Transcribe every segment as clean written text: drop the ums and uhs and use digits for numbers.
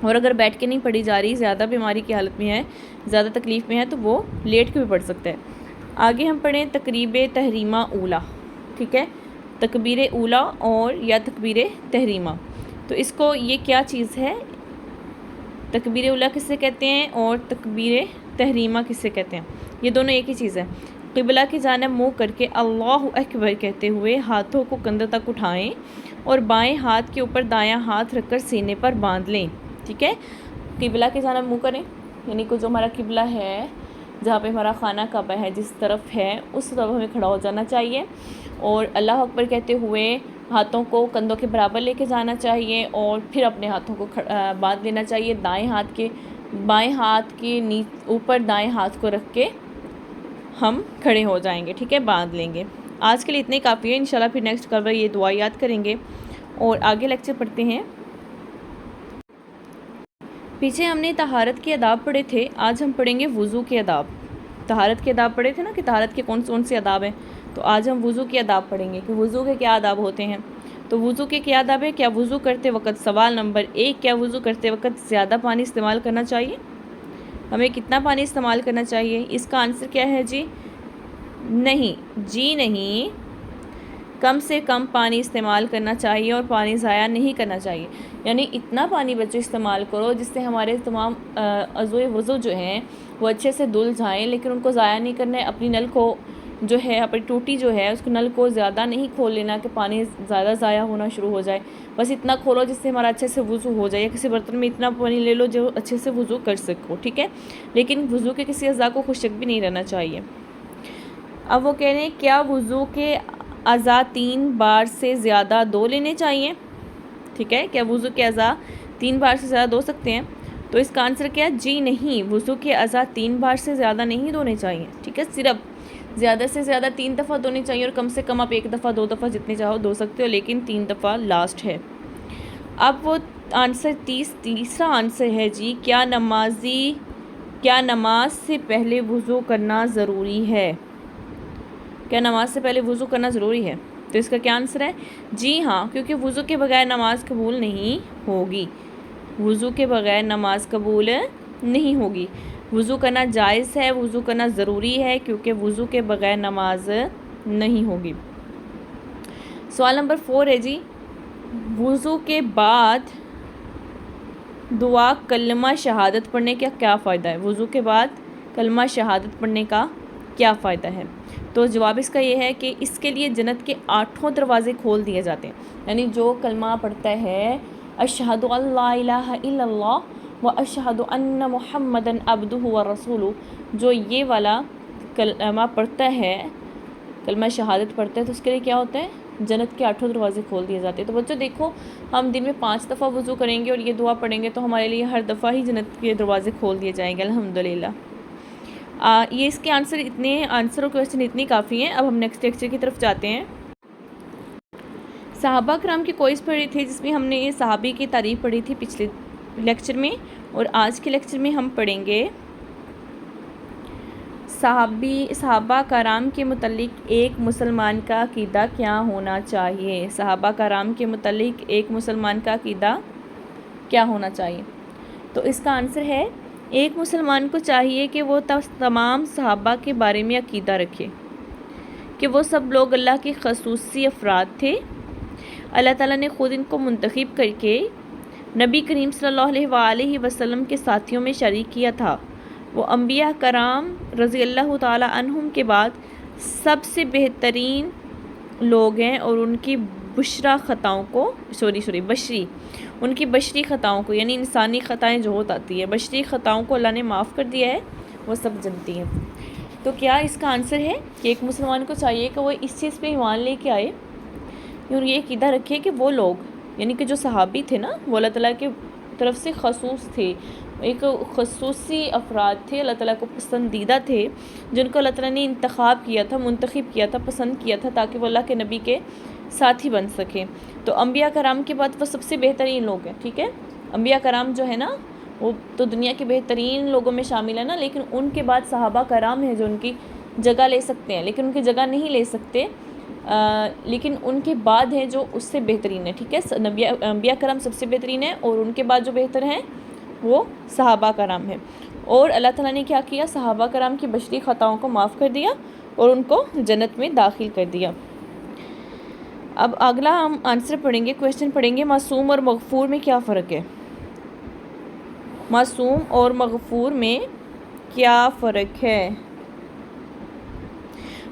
اور اگر بیٹھ کے نہیں پڑھی جا رہی، زیادہ بیماری کی حالت میں ہے، زیادہ تکلیف میں ہے، تو وہ لیٹ کے بھی پڑھ سکتا ہے۔ آگے ہم پڑھیں تکبیر تحریمہ اولا، ٹھیک ہے، تکبیر اولا اور یا تکبیر تحریمہ۔ تو اس کو یہ کیا چیز ہے، تکبیر اولا کسے کہتے ہیں اور تکبیر تحریمہ کسے کہتے ہیں؟ یہ دونوں ایک ہی چیز ہے۔ قبلہ کی جانب منہ کر کے اللہ اکبر کہتے ہوئے ہاتھوں کو کندھوں تک اٹھائیں اور بائیں ہاتھ کے اوپر دایاں ہاتھ رکھ کر سینے پر باندھ لیں، ٹھیک ہے۔ قبلہ کی جانب منہ کریں، یعنی کہ جو ہمارا قبلہ ہے، جہاں پہ ہمارا خانہ کعبہ ہے، جس طرف ہے اس طرف ہمیں کھڑا ہو جانا چاہیے، اور اللہ اکبر کہتے ہوئے ہاتھوں کو کندھوں کے برابر لے کے جانا چاہیے، اور پھر اپنے ہاتھوں کو باندھ لینا چاہیے، بائیں ہاتھ کے اوپر دائیں ہاتھ کو رکھ کے ہم کھڑے ہو جائیں گے، ٹھیک ہے، باندھ لیں گے۔ آج کے لیے اتنے کافی ہے، انشاءاللہ پھر نیکسٹ کل یہ دعا یاد کریں گے اور آگے لیکچر پڑھتے ہیں۔ پیچھے ہم نے طہارت کے آداب پڑھے تھے، آج ہم پڑھیں گے وضو کے آداب۔ طہارت کے آداب پڑھے تھے نا کہ طہارت کے کون سے آداب ہیں، تو آج ہم وضو کے آداب پڑھیں گے کہ وضو کے کیا آداب ہوتے ہیں۔ تو وضو کے کیا آداب ہیں؟ کیا وضو کرتے وقت، سوال نمبر 1، کیا وضو کرتے وقت زیادہ پانی استعمال کرنا چاہیے؟ ہمیں کتنا پانی استعمال کرنا چاہیے؟ اس کا آنسر کیا ہے جی؟ نہیں، کم سے کم پانی استعمال کرنا چاہیے اور پانی ضائع نہیں کرنا چاہیے، یعنی اتنا پانی بچے استعمال کرو جس سے ہمارے تمام اعضائے وضو جو ہیں وہ اچھے سے دھل جائیں، لیکن ان کو ضائع نہیں کرنا ہے۔ اپنی نل کو جو ہے، اپنی ٹوٹی جو ہے، اس کو نل کو زیادہ نہیں کھول لینا کہ پانی زیادہ ضائع ہونا شروع ہو جائے، بس اتنا کھولو جس سے ہمارا اچھے سے وضو ہو جائے، یا کسی برتن میں اتنا پانی لے لو جو اچھے سے وضو کر سکو، ٹھیک ہے، لیکن وضو کے کسی اعضاء کو خشک بھی نہیں رہنا چاہیے۔ اب وہ کہہ رہے ہیں کیا وضو کے اعضاء 3 بار سے زیادہ دھو لینے چاہیے، ٹھیک ہے، کیا وضو کے اعضاء 3 بار سے زیادہ دھو سکتے ہیں؟ تو اس کا آنسر کیا؟ جی نہیں، وضو کے اعضاء 3 بار سے زیادہ نہیں دھونے چاہیے، ٹھیک ہے، صرف زیادہ سے زیادہ 3 دفعہ دھونے چاہیے، اور کم سے کم آپ 1 دفعہ 2 دفعہ جتنے چاہو دھو سکتے ہو، لیکن 3 دفعہ لاسٹ ہے۔ اب وہ آنسر تیسرا آنسر ہے جی، کیا نماز سے پہلے وضو کرنا ضروری ہے؟ کیا نماز سے پہلے وضو کرنا ضروری ہے؟ تو اس کا کیا آنسر ہے؟ جی ہاں، کیونکہ وضو کے بغیر نماز قبول نہیں ہوگی، وضو کے بغیر نماز قبول نہیں ہوگی۔ وضو کرنا جائز ہے، وضو کرنا ضروری ہے، کیونکہ وضو کے بغیر نماز نہیں ہوگی۔ سوال نمبر 4 ہے جی، وضو کے بعد دعا کلمہ شہادت پڑھنے کا کیا فائدہ ہے؟ وضو کے بعد کلمہ شہادت پڑھنے کا کیا فائدہ ہے؟ تو جواب اس کا یہ ہے کہ اس کے لیے جنت کے 8 دروازے کھول دیے جاتے ہیں، یعنی جو کلمہ پڑھتا ہے اشہد ان لا الہ الا اللہ و اشہد ان محمدًا عبدہ و رسولہ، جو یہ والا کلمہ پڑھتا ہے، کلمہ شہادت پڑھتا ہے، تو اس کے لیے کیا ہوتا ہے؟ جنت کے 8 دروازے کھول دیے جاتے ہیں۔ تو بچوں دیکھو، ہم دن میں 5 دفعہ وضو کریں گے اور یہ دعا پڑھیں گے تو ہمارے لیے ہر دفعہ ہی جنت کے دروازے کھول دیے جائیں گے، الحمدللہ۔ یہ اس کے آنسروں کے کوسچن اتنی کافی ہیں۔ اب ہم نیکسٹ لیکچر کی طرف جاتے ہیں۔ صحابہ کرام کی کوئز پڑھی تھی، جس میں ہم نے یہ صحابی کی تعریف پڑھی تھی پچھلے لیکچر میں، اور آج کے لیکچر میں ہم پڑھیں گے صحابہ کرام کے متعلق ایک مسلمان کا عقیدہ کیا ہونا چاہیے۔ صحابہ کرام کے متعلق ایک مسلمان کا عقیدہ کیا ہونا چاہیے؟ تو اس کا آنسر ہے، ایک مسلمان کو چاہیے کہ وہ تمام صحابہ کے بارے میں عقیدہ رکھے کہ وہ سب لوگ اللہ کے خصوصی افراد تھے، اللہ تعالیٰ نے خود ان کو منتخب کر کے نبی کریم صلی اللہ علیہ وآلہ وسلم کے ساتھیوں میں شریک کیا تھا۔ وہ انبیاء کرام رضی اللہ تعالیٰ عنہم کے بعد سب سے بہترین لوگ ہیں، اور ان کی بشری خطاؤں کو یعنی انسانی خطائیں جو ہوتی ہیں، بشری خطاؤں کو اللہ نے معاف کر دیا ہے، وہ سب جانتی ہیں۔ تو کیا اس کا آنسر ہے کہ ایک مسلمان کو چاہیے کہ وہ اس چیز پہ ایمان لے کے آئے اور یہ عقیدہ رکھے کہ وہ لوگ، یعنی کہ جو صحابی تھے نا، وہ اللہ تعالیٰ کی طرف سے خصوص تھے، ایک خصوصی افراد تھے، اللہ تعالیٰ کو پسندیدہ تھے، جن کو اللہ تعالیٰ نے انتخاب کیا تھا، منتخب کیا تھا، پسند کیا تھا، تاکہ وہ اللہ کے نبی کے ساتھی بن سکیں۔ تو انبیاء کرام کے بعد وہ سب سے بہترین لوگ ہیں، ٹھیک ہے، انبیاء کرام جو ہے نا وہ تو دنیا کے بہترین لوگوں میں شامل ہے نا، لیکن ان کے بعد صحابہ کرام ہیں جو ان کی جگہ لے سکتے ہیں، لیکن ان کی جگہ نہیں لے سکتے، لیکن ان کے بعد ہیں جو اس سے بہترین ہے، ٹھیک ہے، انبیاء کرام سب سے بہترین ہیں، اور ان کے بعد جو بہتر ہیں وہ صحابہ کرام ہیں، اور اللہ تعالیٰ نے کیا کیا، صحابہ کرام کی بشری خطاؤں کو معاف کر دیا اور ان کو جنت میں داخل کر دیا۔ اب اگلا ہم آنسر پڑھیں گے، کویشچن پڑھیں گے، معصوم اور مغفور میں کیا فرق ہے؟ معصوم اور مغفور میں کیا فرق ہے؟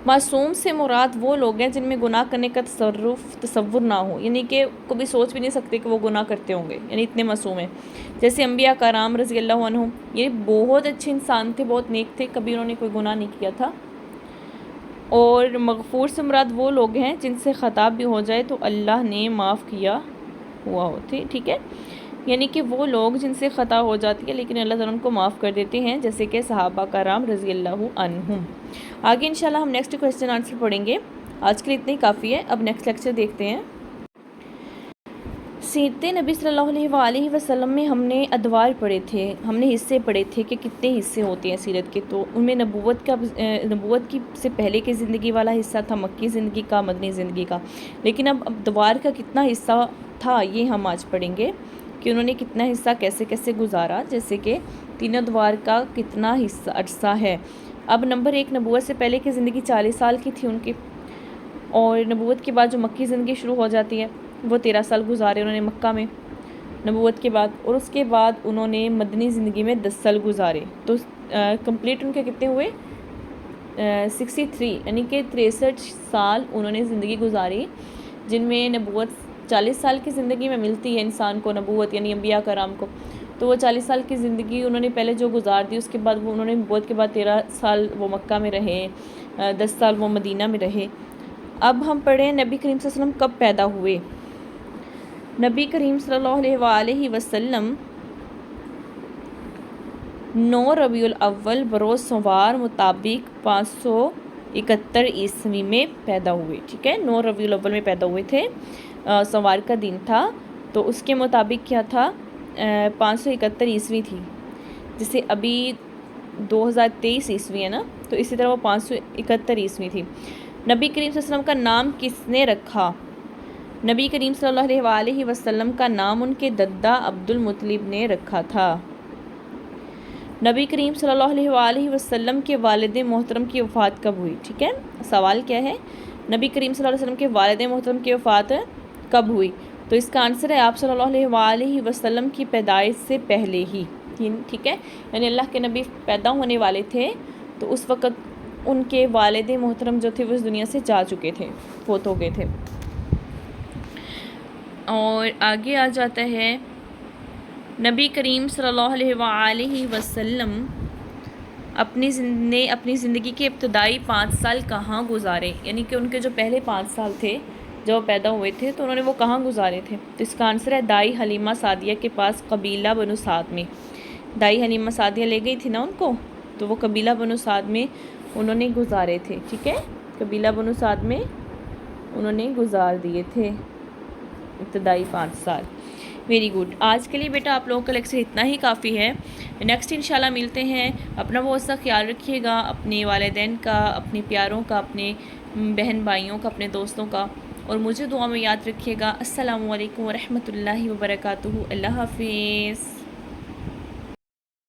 معصوم سے مراد وہ لوگ ہیں جن میں گناہ کرنے کا تصور نہ ہو، یعنی کہ کبھی سوچ بھی نہیں سکتے کہ وہ گناہ کرتے ہوں گے، یعنی اتنے معصوم ہیں۔ جیسے انبیاء کرام رضی اللہ عنہم، یہ بہت اچھے انسان تھے، بہت نیک تھے، کبھی انہوں نے کوئی گناہ نہیں کیا تھا۔ اور مغفور سے مراد وہ لوگ ہیں جن سے خطا بھی ہو جائے تو اللہ نے معاف کیا ہوا ہوتے، ٹھیک ہے، یعنی کہ وہ لوگ جن سے خطا ہو جاتی ہے لیکن اللہ تعالیٰ ان کو معاف کر دیتے ہیں، جیسے کہ صحابہ کرام رضی اللہ عنہم۔ آگے انشاءاللہ ہم نیکسٹ کویشچن آنسر پڑھیں گے، آج کے لیے اتنا ہی کافی ہے، اب نیکسٹ لیکچر دیکھتے ہیں۔ سیرت نبی صلی اللہ علیہ وآلہ وسلم میں ہم نے ادوار پڑھے تھے، ہم نے حصے پڑھے تھے کہ کتنے حصے ہوتے ہیں سیرت کے، تو ان میں نبوت کی سے پہلے کی زندگی والا حصہ تھا، مکی زندگی کا، مدنی زندگی کا، لیکن اب ادوار کا کتنا حصہ تھا یہ ہم آج پڑھیں گے کہ انہوں نے کتنا حصہ کیسے کیسے گزارا، جیسے کہ 3 ادوار کا کتنا حصہ عرصہ ہے۔ اب نمبر 1، نبوت سے پہلے کی زندگی 40 سال کی تھی ان کی، اور نبوت کے بعد جو مکی زندگی شروع ہو جاتی ہے وہ 13 سال گزارے انہوں نے مکہ میں نبوت کے بعد، اور اس کے بعد انہوں نے مدنی زندگی میں 10 سال گزارے، تو کمپلیٹ ان کے کتنے ہوئے 63، یعنی کہ 63 سال انہوں نے زندگی گزاری، جن میں نبوت 40 سال کی زندگی میں ملتی ہے انسان کو نبوت، یعنی انبیاء کرام کو، تو وہ 40 سال کی زندگی انہوں نے پہلے جو گزار دی، اس کے بعد وہ انہوں نے نبوت کے بعد 13 سال وہ مکہ میں رہے، 10 سال وہ مدینہ میں رہے۔ اب ہم پڑھیں نبی کریم صلی اللہ علیہ وسلم کب پیدا ہوئے۔ نبی کریم صلی اللہ علیہ وآلہ وسلم 9 ربیع الاول بروز سوار مطابق 571 عیسوی میں پیدا ہوئے، ٹھیک ہے، 9 ربیع الاول میں پیدا ہوئے تھے، سوار کا دن تھا، تو اس کے مطابق کیا تھا، 571 عیسوی تھی، جسے ابھی 2023 عیسوی ہے نا، تو اسی طرح وہ 571 عیسوی تھی۔ نبی کریم صلی اللہ علیہ وسلم کا نام کس نے رکھا؟ نبی کریم صلی اللہ علیہ وآلہ وسلم کا نام ان کے دادا عبد المطلب نے رکھا تھا۔ نبی کریم صلی اللہ علیہ وآلہ وسلم کے والد محترم کی وفات کب ہوئی؟ ٹھیک ہے، سوال کیا ہے، نبی کریم صلی اللہ علیہ وسلم کے والد محترم کی وفات کب ہوئی؟ تو اس کا آنسر ہے آپ صلی اللہ علیہ وآلہ وسلم کی پیدائش سے پہلے ہی، ٹھیک ہے، یعنی اللہ کے نبی پیدا ہونے والے تھے تو اس وقت ان کے والد محترم جو تھے وہ اس دنیا سے جا چکے تھے، فوت ہو گئے تھے۔ اور آگے آ جاتا ہے، نبی کریم صلی اللہ علیہ وآلہ وسلم اپنی زندگی کے ابتدائی 5 سال کہاں گزارے، یعنی کہ ان کے جو پہلے 5 سال تھے جب وہ پیدا ہوئے تھے تو انہوں نے وہ کہاں گزارے تھے؟ تو اس کا آنسر ہے دائی حلیمہ سعدیہ کے پاس قبیلہ بنو سعد میں۔ دائی حلیمہ سعدیہ لے گئی تھی نا ان کو، تو وہ قبیلہ بنو سعد میں انہوں نے گزارے تھے، ٹھیک ہے، قبیلہ بنو سعد میں انہوں نے گزار دیے تھے ابتدائی 5 سال۔ ویری گڈ، آج کے لیے بیٹا آپ لوگوں کا لیکچر اتنا ہی کافی ہے، نیکسٹ انشاءاللہ ملتے ہیں، اپنا بہت سا خیال رکھیے گا، اپنے والدین کا، اپنے پیاروں کا، اپنے بہن بھائیوں کا، اپنے دوستوں کا، اور مجھے دعا میں یاد رکھیے گا۔ السلام علیکم ورحمۃ اللہ وبرکاتہ، اللہ حافظ۔